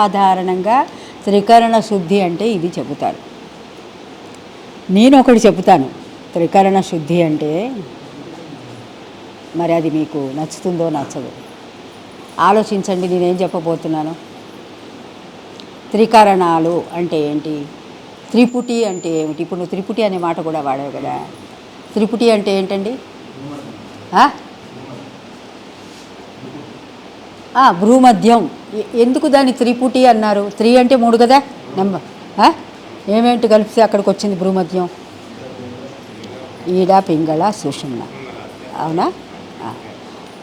సాధారణంగా త్రికరణ శుద్ధి అంటే ఇది చెబుతారు. నేను ఒకటి చెబుతాను. త్రికరణ శుద్ధి అంటే మరి అది మీకు నచ్చుతుందో నచ్చదో ఆలోచించండి. నేనేం చెప్పబోతున్నాను. త్రికరణాలు అంటే ఏంటి, త్రిపుటి అంటే ఏమిటి? ఇప్పుడు నువ్వు త్రిపుటి అనే మాట కూడా వాడావు కదా. త్రిపుటి అంటే ఏంటండి? భ్రూమధ్యం. ఎందుకు దాన్ని త్రిపుటి అన్నారు? త్రీ అంటే 3 కదా నెంబర్. ఏమేంటి కలిపితే అక్కడికి వచ్చింది భ్రూమధ్యం? ఈడ పింగళ సుషుమ్న, అవునా?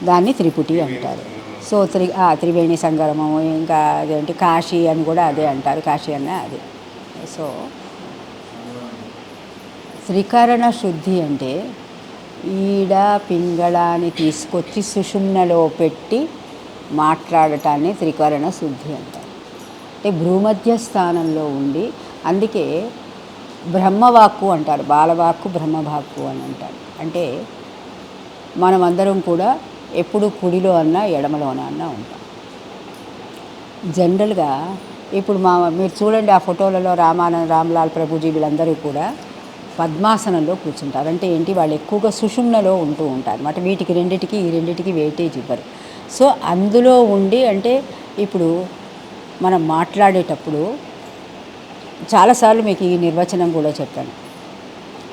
దాన్ని త్రిపుటి అంటారు. సో త్రివేణి సంగమము, ఇంకా అదేంటి కాశీ అని కూడా అదే అంటారు. కాశీ అన్న అదే. సో త్రికరణ శుద్ధి అంటే ఈడ పింగళాన్ని తీసుకొచ్చి సుషుమ్నలో పెట్టి మాట్లాడటాన్ని త్రికరణ శుద్ధి అంటారు. అంటే భ్రూమధ్య స్థానంలో ఉండి, అందుకే బ్రహ్మవాక్కు అంటారు. బాలవాక్కు బ్రహ్మవాక్కు అని అంటారు. అంటే మనమందరం కూడా ఎప్పుడు కుడిలో అన్నా ఎడమలోన అన్నా ఉంటాం. జనరల్గా ఇప్పుడు మీరు చూడండి, ఆ ఫోటోలలో రామ్లాల్ ప్రభుజీ వీళ్ళందరూ కూడా పద్మాసనంలో కూర్చుంటారు. అంటే ఏంటి, వాళ్ళు ఎక్కువగా సుషుమ్నలో ఉంటూ ఉంటారు అన్నమాట. ఈ రెండింటికి వెయిటేజ్ ఇవ్వరు. సో అందులో ఉండి, అంటే ఇప్పుడు మనం మాట్లాడేటప్పుడు చాలాసార్లు మీకు ఈ నిర్వచనం కూడా చెప్పాను.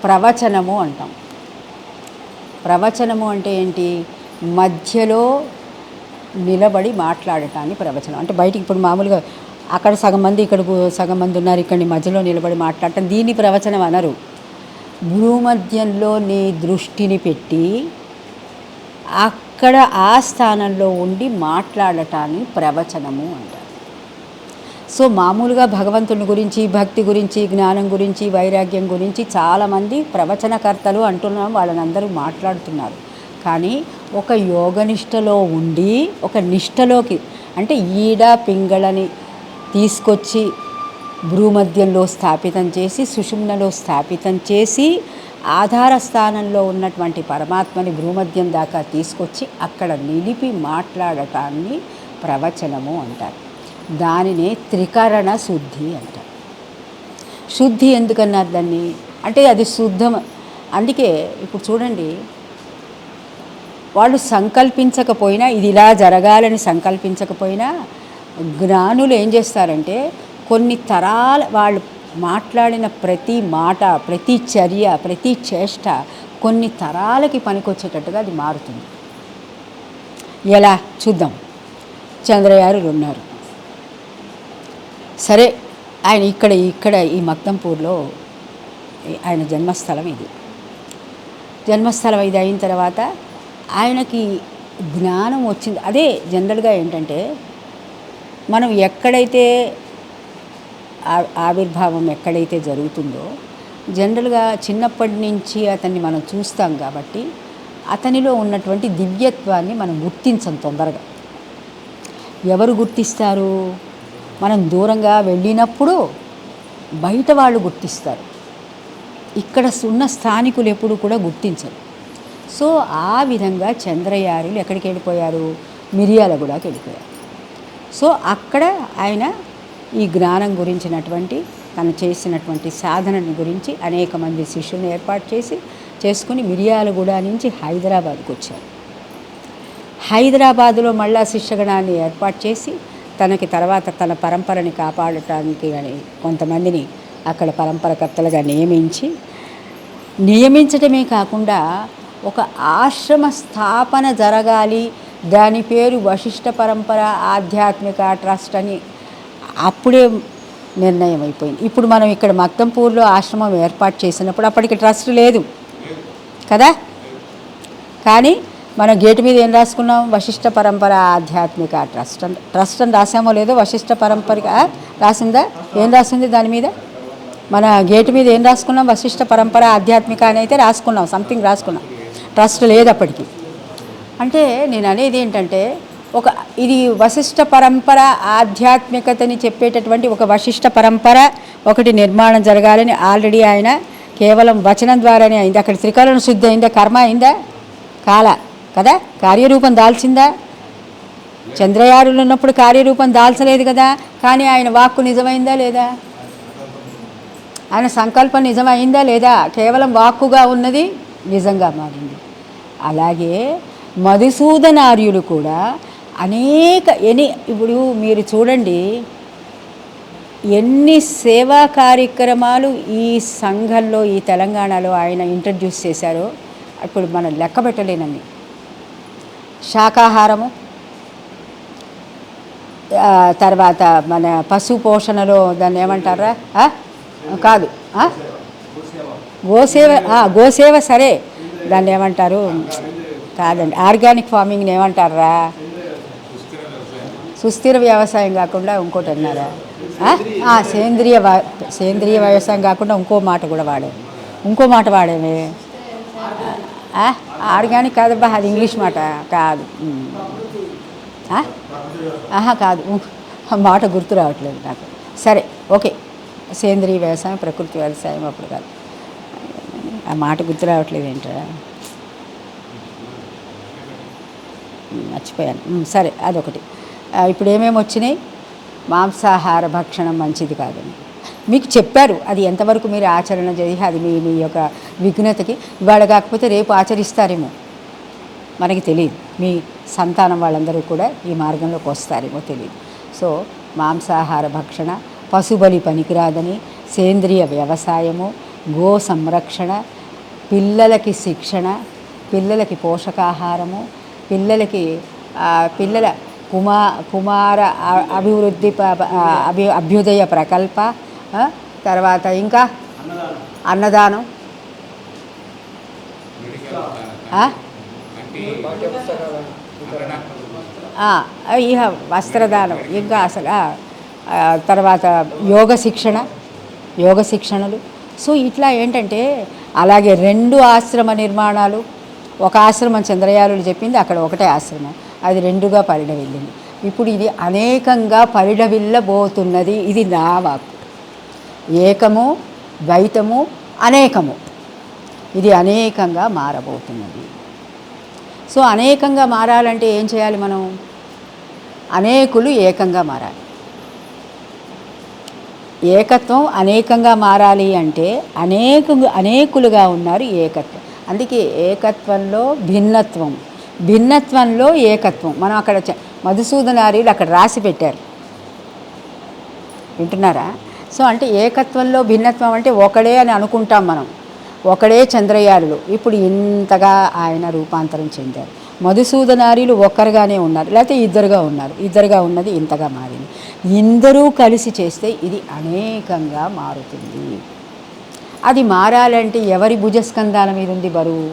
ప్రవచనము అంటాం. ప్రవచనము అంటే ఏంటి? మధ్యలో నిలబడి మాట్లాడటాన్ని ప్రవచనం అంటే. బయటికి ఇప్పుడు మామూలుగా అక్కడ సగం మంది, ఇక్కడ సగం మంది ఉన్నారు, ఇక్కడి మధ్యలో నిలబడి మాట్లాడటం, దీన్ని ప్రవచనం అనరు. భూమధ్యంలో నీ దృష్టిని పెట్టి అక్కడ ఆ స్థానంలో ఉండి మాట్లాడటాన్ని ప్రవచనము అంటారు. సో మామూలుగా భగవంతుని గురించి, భక్తి గురించి, జ్ఞానం గురించి, వైరాగ్యం గురించి చాలామంది ప్రవచనకర్తలు అంటున్నాం, వాళ్ళని అందరూ మాట్లాడుతున్నారు. కానీ ఒక యోగనిష్టలో ఉండి, ఒక నిష్టలోకి, అంటే ఈడ పింగళని తీసుకొచ్చి భ్రూమధ్యంలో స్థాపితం చేసి, సుషుమ్నలో స్థాపితం చేసి, ఆధార స్థానంలో ఉన్నటువంటి పరమాత్మని భ్రూమధ్యం దాకా తీసుకొచ్చి అక్కడ నిలిపి మాట్లాడటాన్ని ప్రవచనము అంటారు. దానినే త్రికరణ శుద్ధి అంటారు. శుద్ధి ఎందుకన్నారు దాన్ని అంటే? అది శుద్ధం. అందుకే ఇప్పుడు చూడండి, వాళ్ళు సంకల్పించకపోయినా, ఇది ఇలా జరగాలని సంకల్పించకపోయినా, జ్ఞానులు ఏం చేస్తారంటే కొన్ని తరాల వాళ్ళు మాట్లాడిన ప్రతి మాట, ప్రతి చర్య, ప్రతి చేష్ట కొన్ని తరాలకి పనికొచ్చేటట్టుగా అది మారుతుంది. ఎలా చూద్దాం. చంద్రయారు ఉన్నారు, సరే, ఆయన ఇక్కడ ఈ మక్తంపూర్లో ఆయన జన్మస్థలం ఇది. జన్మస్థలం ఇది అయిన తర్వాత ఆయనకి జ్ఞానం వచ్చింది. అదే జనరల్గా ఏంటంటే, మనం ఎక్కడైతే ఆవిర్భావం ఎక్కడైతే జరుగుతుందో, జనరల్గా చిన్నప్పటి నుంచి అతన్ని మనం చూస్తాం కాబట్టి అతనిలో ఉన్నటువంటి దివ్యత్వాన్ని మనం గుర్తించం తొందరగా. ఎవరు గుర్తిస్తారు? మనం దూరంగా వెళ్ళినప్పుడు బయట వాళ్ళు గుర్తిస్తారు. ఇక్కడ ఉన్న స్థానికులు ఎప్పుడు కూడా గుర్తించరు. సో ఆ విధంగా చంద్రయారులు ఎక్కడికి వెళ్ళిపోయారు? మిర్యాలగూడకి వెళ్ళిపోయారు. సో అక్కడ ఆయన ఈ జ్ఞానం గురించినటువంటి, తను చేసినటువంటి సాధనని గురించి అనేక మంది శిష్యులను ఏర్పాటు చేసుకుని మిర్యాలగూడ నుంచి హైదరాబాద్కు వచ్చారు. హైదరాబాదులో మళ్ళా శిష్యగణాన్ని ఏర్పాటు చేసి తనకి తర్వాత తన పరంపరని కాపాడటానికి కొంతమందిని అక్కడ పరంపరకర్తలుగా నియమించటమే కాకుండా ఒక ఆశ్రమ స్థాపన జరగాలి, దాని పేరు వశిష్ఠ పరంపర ఆధ్యాత్మిక ట్రస్ట్ అని అప్పుడే నిర్ణయం అయిపోయింది. ఇప్పుడు మనం ఇక్కడ మక్తంపూర్లో ఆశ్రమం ఏర్పాటు చేసినప్పుడు అప్పటికి ట్రస్ట్ లేదు కదా. కానీ మనం గేటు మీద ఏం రాసుకున్నాం? వశిష్ఠ పరంపర ఆధ్యాత్మిక ట్రస్ట్ అని రాసామో లేదో? వశిష్ఠ పరంపర రాసిందా? ఏం రాసింది దాని మీద? మన గేటు మీద ఏం రాసుకున్నాం? వశిష్ఠ పరంపర ఆధ్యాత్మిక అని అయితే రాసుకున్నాం, సంథింగ్ రాసుకున్నాం. ట్రస్ట్ లేదు అప్పటికి. అంటే నేను అనేది ఏంటంటే, ఇది వశిష్ఠ పరంపర ఆధ్యాత్మికతని చెప్పేటటువంటి ఒక వశిష్ఠ పరంపర ఒకటి నిర్మాణం జరగాలని ఆల్రెడీ ఆయన కేవలం వచనం ద్వారానే అయింది. అక్కడ త్రికరణ శుద్ధి అయిందా? కర్మ అయిందా? కాల కదా. కార్యరూపం దాల్చిందా? చంద్రయారులు ఉన్నప్పుడు కార్యరూపం దాల్చలేదు కదా, కానీ ఆయన వాక్కు నిజమైందా లేదా, ఆయన సంకల్పం నిజమైందా లేదా, కేవలం వాక్కుగా ఉన్నది నిజంగా మారింది. అలాగే మధుసూదనార్యులు కూడా ఇప్పుడు మీరు చూడండి ఎన్ని సేవా కార్యక్రమాలు ఈ సంఘంలో ఈ తెలంగాణలో ఆయన ఇంట్రడ్యూస్ చేశారో ఇప్పుడు మనం లెక్క పెట్టలేనన్ని. శాకాహారము, తర్వాత మన పశు పోషణలో దాన్ని ఏమంటారా, కాదు గోసేవ సరే, దాన్ని ఏమంటారు, కాదండి ఆర్గానిక్ ఫార్మింగ్ని ఏమంటారా, సుస్థిర వ్యవసాయం కాకుండా ఇంకోటి అన్నారా, సేంద్రియ వ్యవసాయం కాకుండా ఇంకో మాట వాడేమే, ఆర్గానిక్ కాదబ్బా, అది ఇంగ్లీష్ మాట కాదు, కాదు, మాట గుర్తు రావట్లేదు నాకు. సరే ఓకే, సేంద్రియ వ్యవసాయం, ప్రకృతి వ్యవసాయం అప్పుడు కాదు, ఆ మాట గుర్తు రావట్లేదు ఏంటరా, మర్చిపోయాను. సరే అదొకటి. ఇప్పుడు ఏమేమి వచ్చినాయి, మాంసాహార భక్షణం మంచిది కాదని మీకు చెప్పారు. అది ఎంతవరకు మీరు ఆచరణ చేసి అది మీ యొక్క విఘ్నతకి ఇవాళ కాకపోతే రేపు ఆచరిస్తారేమో మనకి తెలియదు, మీ సంతానం వాళ్ళందరూ కూడా ఈ మార్గంలోకి వస్తారేమో తెలియదు. సో మాంసాహార భక్షణ, పశుబలి పనికిరాదని, సేంద్రియ వ్యవసాయము, గో సంరక్షణ, పిల్లలకి శిక్షణ, పిల్లలకి పోషకాహారము, పిల్లల కుమార అభివృద్ధి అభ్యుదయ ప్రకల్ప, తర్వాత ఇంకా అన్నదానం, ఇక వస్త్రదానం, ఇంకా అసలు తర్వాత యోగ శిక్షణలు. సో ఇట్లా ఏంటంటే అలాగే 2 ఆశ్రమ నిర్మాణాలు, ఒక ఆశ్రమం చంద్రయారులు చెప్పింది, అక్కడ ఒకటే ఆశ్రమం, అది 2గా పరిడవిల్లింది. ఇప్పుడు ఇది అనేకంగా పరిడవిల్లబోతున్నది. ఇది నా వాక్కు. ఏకము, ద్వైతము, అనేకము, ఇది అనేకంగా మారబోతున్నది. సో అనేకంగా మారాలంటే ఏం చేయాలి మనం, అనేకులు ఏకంగా మారాలి. ఏకత్వం అనేకంగా మారాలి అంటే అనేకులుగా ఉన్నారు ఏకత్వం. అందుకే ఏకత్వంలో భిన్నత్వంలో ఏకత్వం. మనం అక్కడ మధుసూదనార్యులు అక్కడ రాసి పెట్టారు, వింటున్నారా? సో అంటే ఏకత్వంలో భిన్నత్వం అంటే ఒకడే అని అనుకుంటాం మనం, ఒకడే చంద్రయారులు. ఇప్పుడు ఇంతగా ఆయన రూపాంతరం చెందారు. మధుసూదనార్యులు ఒక్కరుగానే ఉన్నారు, లేకపోతే ఇద్దరుగా ఉన్నది ఇంతగా మారింది. ఇందరూ కలిసి చేస్తే ఇది అనేకంగా మారుతుంది. అది మారాలంటే ఎవరి భుజస్కంధాల మీద ఉంది బరువు?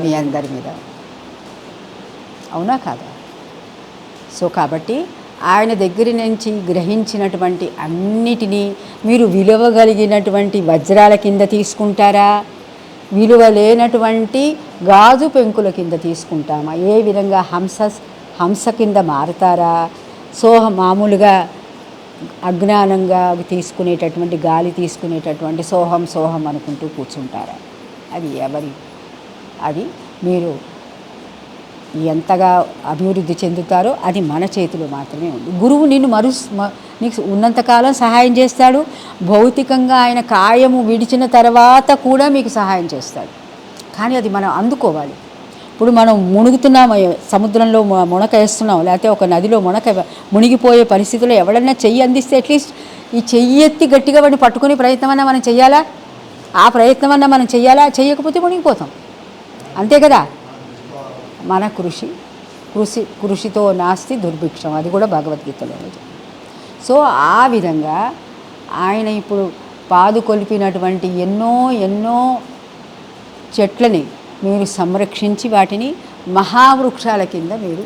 మీ అందరి మీద, అవునా కాదా? సో కాబట్టి ఆయన దగ్గర నుంచి గ్రహించినటువంటి అన్నిటినీ మీరు విలువగలిగినటువంటి వజ్రాల కింద తీసుకుంటారా, విలువ లేనటువంటి గాజు పెంకుల కింద తీసుకుంటామా? ఏ విధంగా హంస కింద మారుతారా? మామూలుగా అజ్ఞానంగా తీసుకునేటటువంటి గాలి తీసుకునేటటువంటి సోహం అనుకుంటూ కూర్చుంటారా? అది మీరు ఎంతగా అభివృద్ధి చెందుతారో అది మన చేతిలో మాత్రమే ఉంది. గురువు నిన్ను నీకు ఉన్నంతకాలం సహాయం చేస్తాడు. భౌతికంగా ఆయన కాయము విడిచిన తర్వాత కూడా మీకు సహాయం చేస్తాడు. కానీ అది మనం అందుకోవాలి. ఇప్పుడు మనం మునుగుతున్నాం, సముద్రంలో మునక వేస్తున్నాం, లేకపోతే ఒక నదిలో మునిగిపోయే పరిస్థితుల్లో ఎవడన్నా చెయ్యి అందిస్తే అట్లీస్ట్ ఈ చెయ్యి ఎత్తి గట్టిగా వాడిని పట్టుకునే ప్రయత్నమన్నా మనం చెయ్యాలా? ఆ ప్రయత్నమన్నా మనం చెయ్యాలా? చెయ్యకపోతే మునిగిపోతాం, అంతే కదా. మన కృషితో నాస్తి దుర్భిక్షం, అది కూడా భగవద్గీతలో. సో ఆ విధంగా ఆయన ఇప్పుడు పాదుకొల్పినటువంటి ఎన్నో చెట్లని మీరు సంరక్షించి వాటిని మహావృక్షాల కింద మీరు